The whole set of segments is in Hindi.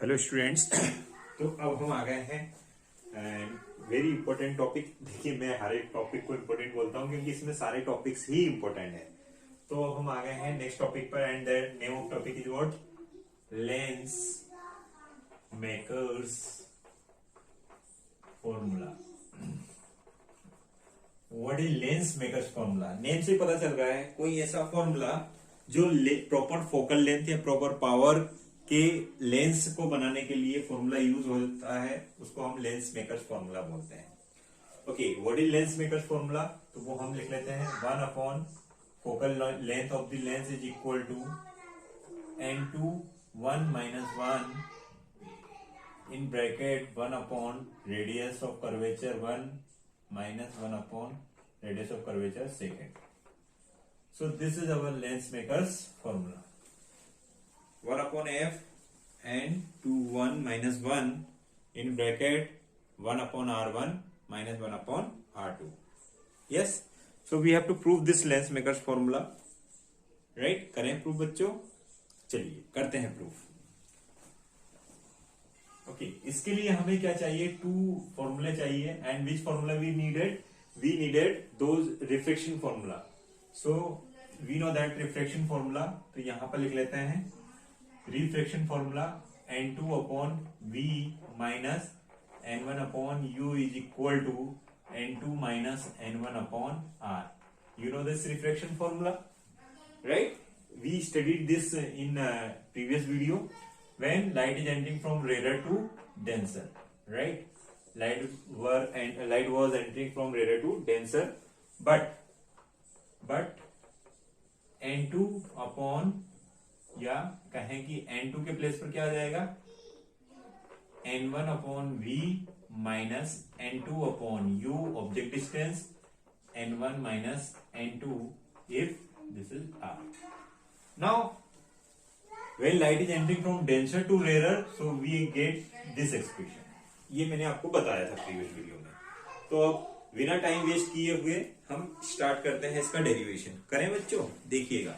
Hello students. तो अब हम आ गए हैं वेरी इंपॉर्टेंट टॉपिक। देखिए, मैं हर एक टॉपिक को इंपॉर्टेंट बोलता हूँ क्योंकि इसमें सारे टॉपिक्स ही इंपॉर्टेंट है। तो अब हम आ गए हैं नेक्स्ट टॉपिक पर and the name of topic is what? Lens makers formula. What is lens makers formula? Name से पता चल रहा है कोई ऐसा फॉर्मूला जो प्रॉपर फोकल लेंथ या प्रॉपर पावर के लेंस को बनाने के लिए फॉर्मूला यूज होता है, उसको हम लेंस मेकर्स फॉर्मूला बोलते हैं। Okay, what is lens makers formula? तो वो हम लिख लेते हैं 1 upon focal length of the lens is equal to n2 1 minus 1 in bracket 1 upon radius of curvature 1 minus 1 upon radius of curvature second. So this is our lens makers formula. 1 upon f and 2 1 minus 1 in bracket 1 upon r1 minus 1 upon r2. Yes, so we have to prove this lens makers formula, right? करें प्रूफ बच्चों, चलिए करते हैं प्रूफ। ओके, इसके लिए हमें क्या चाहिए? 2 फॉर्मूले चाहिए। And which formula we needed those reflection formula. So we know that reflection formula, तो यहां पर लिख लेते हैं reflection formula n2 upon v minus n1 upon u is equal to n2 minus n1 upon r। You know this reflection formula, right? We studied this in previous video when light is entering from rarer to denser, right? Light was entering from rarer to denser, but n2 upon, या कहें कि n2 के प्लेस पर क्या आ जाएगा? n1 upon v minus n2 upon u object distance, n1 minus n2 if this is r. Now, when light is entering from denser to rarer, so we get this expression. ये मैंने आपको बताया था प्रीवियस वीडियो में। तो अब बिना टाइम वेस्ट किए हुए हम स्टार्ट करते हैं इसका डेरिवेशन। करें बच्चों, देखिएगा।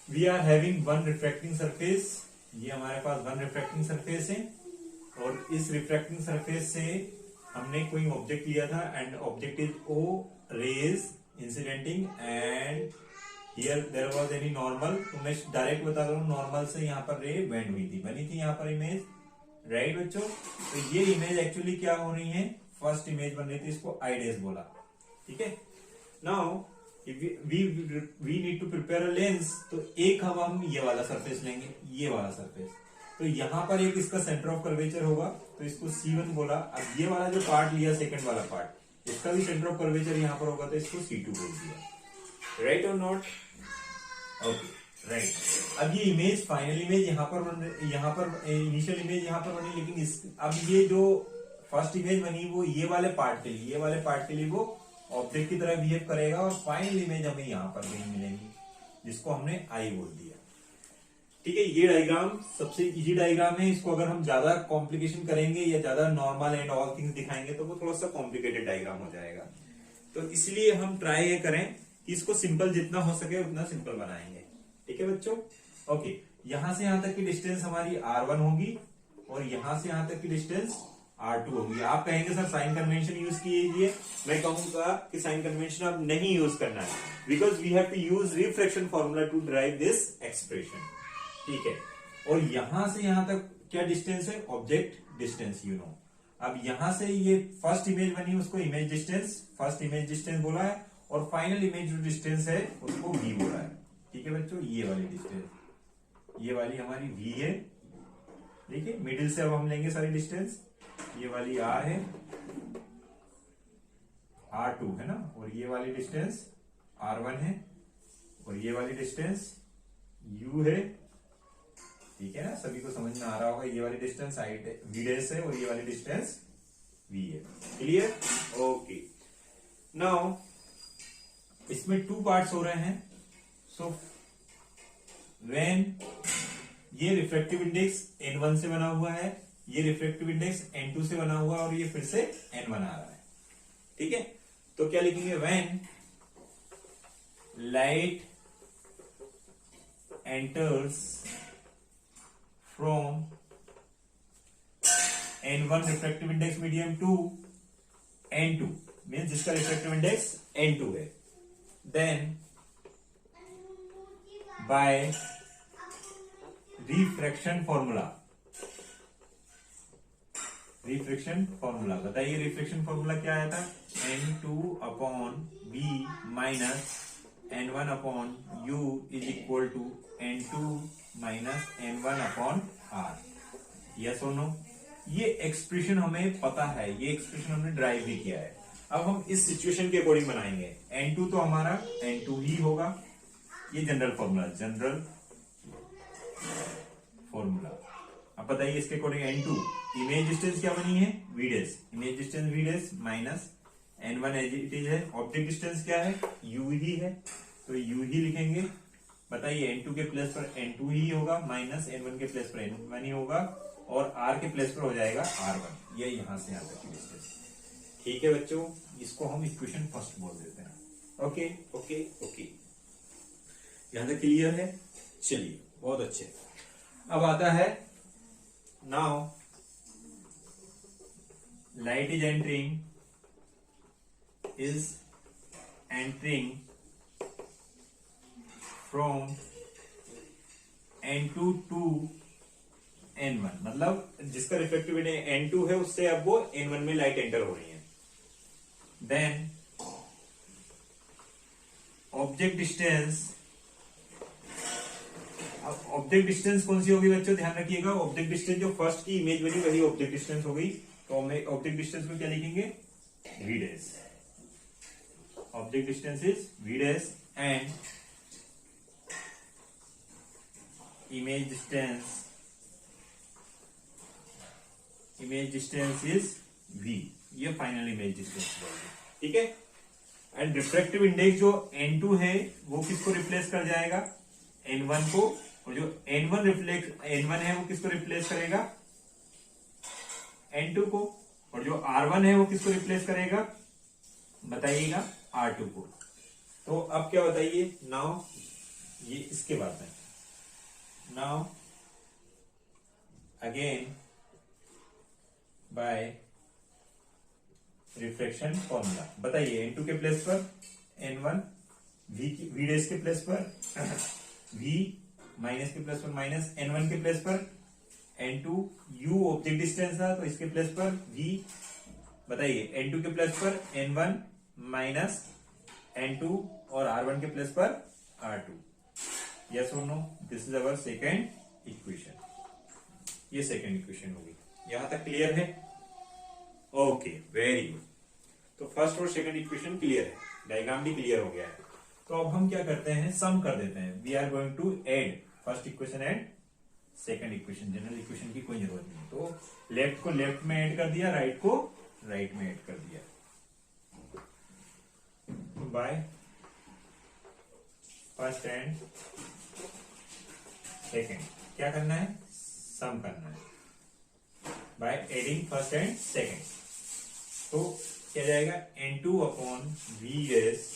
We are having one refracting surface. ये हमारे पास वन रिफ्रैक्टिंग सरफेस है और इस रिफ्रैक्टिंग सरफेस से हमने कोई ऑब्जेक्ट लिया था and object is O rays incidenting and here there was any normal. तो मैं डायरेक्ट बता रहा हूं, नॉर्मल से यहाँ पर रे बेंड हुई थी, बनी थी यहाँ पर इमेज, राइट बच्चों? तो ये इमेज एक्चुअली क्या हो रही है? फर्स्ट इमेज बन रही थी, इसको आई डेज बोला, ठीक है? Now we need to prepare a lens. तो एक हम ये वाला सरफेस लेंगे, ये वाला सरफेस। तो यहां पर एक इसका सेंटर ऑफ कर्वेचर होगा, तो इसको C1 बोला। अब ये वाला जो पार्ट लिया, सेकंड वाला पार्ट, इसका भी सेंटर ऑफ कर्वेचर यहां पर होगा, तो इसको C2 बोल दिया, राइट और नॉट? Okay, right. अब ये इमेज, फाइनल इमेज यहाँ पर इनिशियल इमेज यहाँ पर बनी, लेकिन अब ये जो फर्स्ट इमेज बनी वो ये वाले पार्ट के लिए वो ऑब्जेक्ट की तरह बिहेव करेगा और फाइनल इमेज हमें यहाँ पर कहीं मिलेगी, जिसको हमने आई बोल दिया, ठीक है? ये डायग्राम सबसे इजी डायग्राम है। इसको अगर हम ज्यादा कॉम्प्लिकेशन करेंगे या ज्यादा नॉर्मल एंड ऑल थिंग्स दिखाएंगे तो वो थोड़ा सा कॉम्प्लिकेटेड डायग्राम हो जाएगा। तो इसलिए हम ट्राई ये करें कि इसको सिंपल जितना हो सके उतना सिंपल बनाएंगे, ठीक है बच्चों? ओके, यहां से यहां तक की डिस्टेंस हमारी R1 होगी और यहां से यहां तक की डिस्टेंस R2 होगी। आप कहेंगे सर साइन कन्वेंशन यूज कीजिए। मैं कहूंगा कि साइन कन्वेंशन अब नहीं यूज करना है, because we have to use reflection formula to drive this expression, ठीक है? और यहां से यहां तक क्या डिस्टेंस है? Object distance, you know. अब यहां से ये फर्स्ट इमेज बनी, उसको image distance, first image distance बोला है, और फाइनल इमेज जो डिस्टेंस है उसको v बोला है, ठीक है बच्चों? ये वाली डिस्टेंस, ये वाली हमारी v है, ठीक है? मिडिल से अब हम लेंगे सारी डिस्टेंस। ये वाली r है, r2 है ना, और ये वाली डिस्टेंस r1 है, और ये वाली डिस्टेंस u है, ठीक है ना? सभी को समझ में आ रहा होगा। ये वाली डिस्टेंस v डैश है और ये वाली डिस्टेंस v है। क्लियर? ओके, नाउ इसमें 2 पार्ट्स हो रहे हैं। सो व्हेन ये रिफ्रैक्टिव इंडेक्स n1 से बना हुआ है, ये रिफ्रैक्टिव इंडेक्स n2 से बना हुआ है, और ये फिर से n1 आ रहा है, ठीक है? तो क्या लिखेंगे? When light enters from N1 refractive index medium to N2 means जिसका रिफ्रैक्टिव इंडेक्स N2 है, then by refraction formula, refraction formula बताइए रिफ्रैक्शन फॉर्मूला क्या आया था, N2 upon B minus N1 upon U is equal to N2 minus N1 upon R. Yes और नो? ये एक्सप्रेशन हमें पता है, ये एक्सप्रेशन हमने ड्राइव भी किया है। अब हम इस सिचुएशन के अकॉर्डिंग बनाएंगे। N2 तो हमारा N2 ही होगा, ये जनरल फॉर्मूला, जनरल फॉर्मूला। अब बताइए इसके अकॉर्डिंग N2 इमेज डिस्टेंस क्या बनी है, V dash, image distance V dash minus N1 as it is है, ऑब्जेक्ट डिस्टेंस क्या है, U ही है, तो U ही लिखेंगे। बताइए N2 के प्लेस पर N2 ही होगा माइनस N1 के प्लेस पर N1 ही होगा और R के प्लेस पर हो जाएगा R1। ये यहां से यहां तक की डिस्टेंस। ठीक है बच्चों, इसको हम इक्वेशन फर्स्ट बोल देते हैं। ओके ओके ओके, यहां तक क्लियर है? चलिए बहुत अच्छे। अब आता है now light is entering from N2 to N1, मतलब जिसका रिफ्लेक्टिव इंडेक्स N2 है उससे अब वो N1 में लाइट एंटर हो रही है। देन ऑब्जेक्ट डिस्टेंस, अब ऑब्जेक्ट डिस्टेंस कौन सी होगी बच्चों, ध्यान रखिएगा। ऑब्जेक्ट डिस्टेंस जो फर्स्ट की इमेज बनी वही ऑब्जेक्ट डिस्टेंस हो गई, तो हम ऑब्जेक्ट डिस्टेंस को क्या लिखेंगे, V dash. Object distance is V dash and image distance is v, ये फाइनल इमेज डिस्टेंस होगी। ठीक है। एंड रिफ्रैक्टिव इंडेक्स जो N2 है वो किसको रिप्लेस कर जाएगा, N1 को, और जो N1 है वो किसको रिप्लेस करेगा, N2 को, और जो R1 है वो किसको रिप्लेस करेगा, बताइएगा, R2 को। तो अब क्या बताइए, नाउ ये इसके बाद में, now again bye reflection formula, बताइए N2 के प्लेस पर N1, V डैश के प्लेस पर V, माइनस के प्लेस पर माइनस, N1 के प्लेस पर N2, U ऑब्जेक्ट डिस्टेंस था तो इसके प्लेस पर V, बताइए N2 के प्लेस पर N1 माइनस N2 और R1 के प्लेस पर R2। यस और no? This is our second equation. ये सेकेंड इक्वेशन होगी। यहां तक क्लियर है? Okay, very good. तो फर्स्ट और सेकंड इक्वेशन क्लियर है, डायग्राम भी क्लियर हो गया है। तो अब हम क्या करते हैं, सम कर देते हैं। We are going to add first equation and second equation. General equation की कोई जरूरत नहीं। तो लेफ्ट को लेफ्ट में ऐड कर दिया, राइट को राइट में ऐड कर दिया। बाय फर्स्ट एंड सेकंड क्या करना है, सम करना है by adding first and second. तो क्या जाएगा, N2 upon V S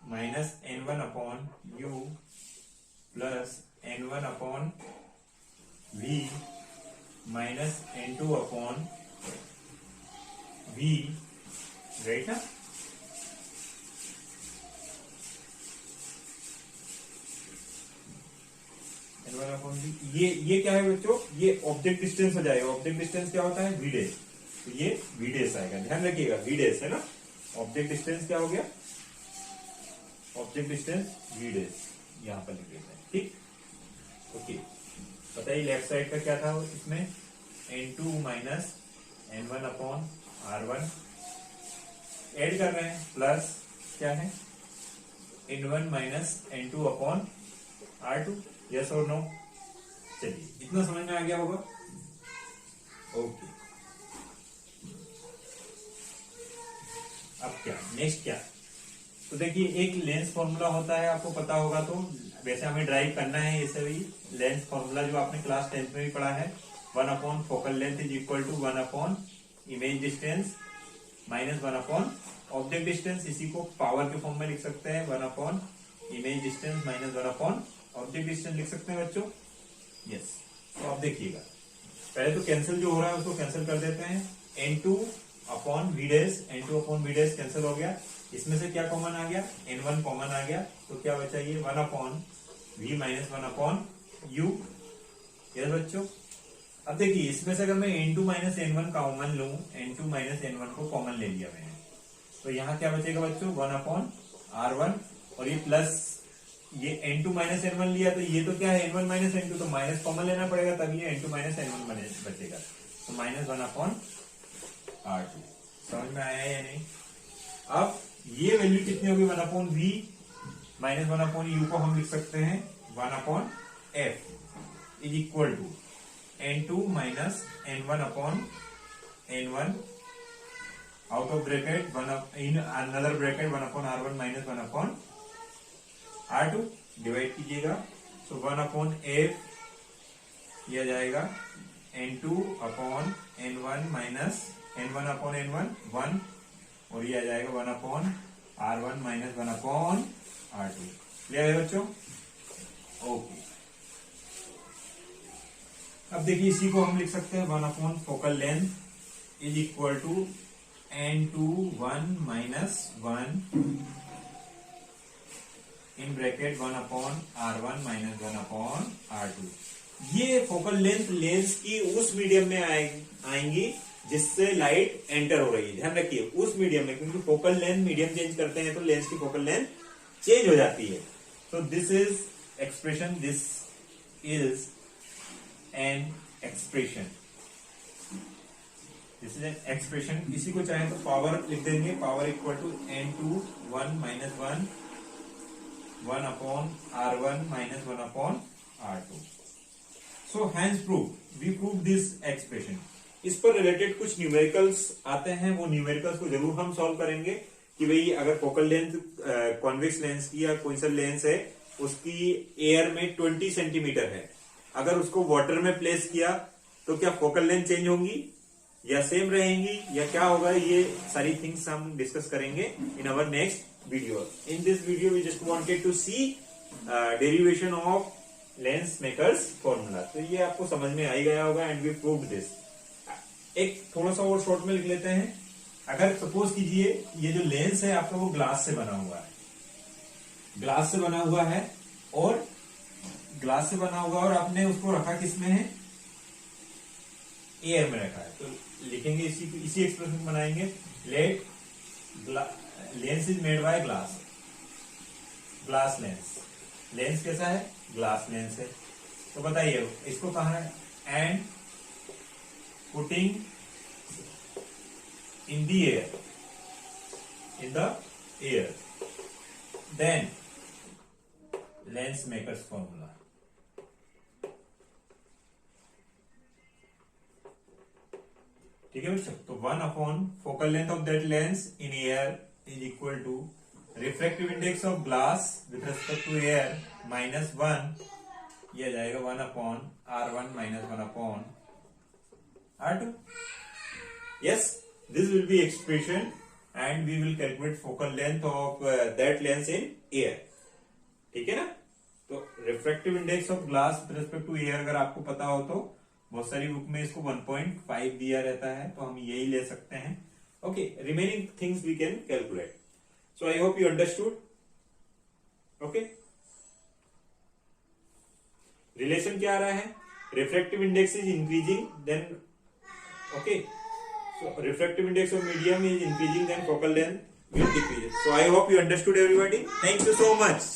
minus N1 upon you plus N1 upon V minus N2 upon V, right ना। N1 अपॉन V, ये क्या है बच्चों, ये ऑब्जेक्ट डिस्टेंस हो जाएगा। ऑब्जेक्ट डिस्टेंस क्या होता है, वी डैश, तो ये वी डैश आएगा, ध्यान रखिएगा, वी डैश है ना। ऑब्जेक्ट डिस्टेंस क्या हो गया, ऑब्जेक्ट डिस्टेंस वी डैश, यहां पर लिख देते हैं। ठीक, ओके। बताइए लेफ्ट साइड का क्या था इसमें, N2 minus N1 upon R1 add कर रहे हैं, प्लस क्या है N1 minus N2 upon R2। Yes और नो? चलिए, इतना समझ में आ गया होगा। ओके, अब क्या, नेक्स्ट क्या, तो देखिए एक लेंस फॉर्मूला होता है, आपको पता होगा। तो वैसे हमें ड्राइव करना है ये सभी लेंस फॉर्मूला जो आपने क्लास 10th में भी पढ़ा है। 1 upon focal length is equal to 1 upon image distance minus 1 upon object distance. इसी को पावर के फॉर्म में लिख सकते हैं, 1 upon image distance minus 1 upon object distance लिख सकते हैं बच्चों। यस, तो आप देखिएगा पहले तो कैंसिल जो हो रहा है उसको कैंसिल कर देते हैं, N2 upon V dash, N2 upon V dash cancel हो गया, इसमें से क्या कॉमन आ गया, N1 कॉमन आ गया, तो क्या बचा ये 1 upon V minus 1 upon U. Yes बच्चों, अब देखिए इसमें से अगर मैं N2 माइनस N1 कॉमन लूं, N2 माइनस N1 को कॉमन ले लिया मैंने, तो यहाँ क्या बचेगा बच्चों 1 अपॉन R1, और ये प्लस ये N2 माइनस N1 लिया, तो ये तो क्या है N1 माइनस N2, तो माइनस कॉमन लेना पड़ेगा, तब ये N2 माइनस N1 बचेगा, तो माइनस 1 अपॉन R2। समझ में आया या नहीं? अब ये वैल्यू कितनी होगी 1 upon V minus 1 upon U को हम लिख सकते हैं 1 अपॉन F is equal to N2 minus N1 upon N1 out of bracket in another bracket 1 upon R1 minus 1 upon R2 divide कीजिएगा, सो 1 अपॉन F यह जाएगा N2 upon N1 minus N1 upon N1 1, और ये आ जाएगा 1 upon R1 minus 1 upon R2। Clear है बच्चों? ओके, अब देखिए इसी को हम लिख सकते हैं 1 upon focal length is equal to N2 1 minus 1 in bracket 1 upon R1 minus 1 upon R2। ये फोकल लेंथ लेंस की उस मीडियम में आएंगी जिससे लाइट एंटर हो रही है, ध्यान रखिए उस मीडियम में, क्योंकि फोकल लेंथ मीडियम चेंज करते हैं तो लेंस की फोकल लेंथ चेंज हो जाती है। तो this is expression, this is an expression, this is an expression. इसी को चाहे तो पावर लिख देंगे, power equal to N2 1 minus 1 upon R1 minus 1 upon R2। So hence prove we prove this expression. इस पर रिलेटेड कुछ न्यूमेरिकल्स आते हैं, वो न्यूमेरिकल्स को जरूर हम सॉल्व करेंगे कि भाई अगर फोकल लेंथ कॉन्वेक्स लेंस की या कोई सा लेंस है उसकी एयर में 20 सेंटीमीटर है, अगर उसको वाटर में प्लेस किया तो क्या फोकल लेंथ चेंज होंगी या सेम रहेंगी या क्या होगा, ये सारी थिंग्स हम डिस्कस करेंगे in our next video. In this video we just wanted to see derivation of lens makers formula. तो ये आपको समझ में आ ही गया होगा एंड वी प्रूव्ड दिस। एक थोड़ा सा और शॉर्ट में लिख लेते हैं। अगर सपोज कीजिए ये जो लेंस है आपका वो ग्लास से बना हुआ है, ग्लास से बना हुआ है और ग्लास से बना हुआ और आपने उसको रखा किसमें है, एयर में रखा है, तो लिखेंगे इसी एक्सप्रेशन बनाएंगे, let lens is made by glass, glass lens, lens कैसा है, ग्लास लेंस है। तो बताइए इसको कहा है, and putting in the air, then lens maker's formula। ठीक है बच्चों, तो 1 upon focal length of that lens in air is equal to refractive index of glass with respect to air minus 1, यह जाएगा 1 upon R1 minus 1 upon R2। Yes, this will be expression and we will calculate focal length of that lens in air। ठीक है ना? तो refractive index of glass with respect to air अगर आपको पता हो तो बहुत सारी बुक में इसको 1.5 दिया रहता है, तो हम यही ले सकते हैं। Okay, remaining things we can calculate. So I hope you understood. Okay, relation क्या आ रहा है, refractive index is increasing then, okay, so refractive index of medium is increasing, then focal length will decrease. So I hope you understood everybody. Thank you so much.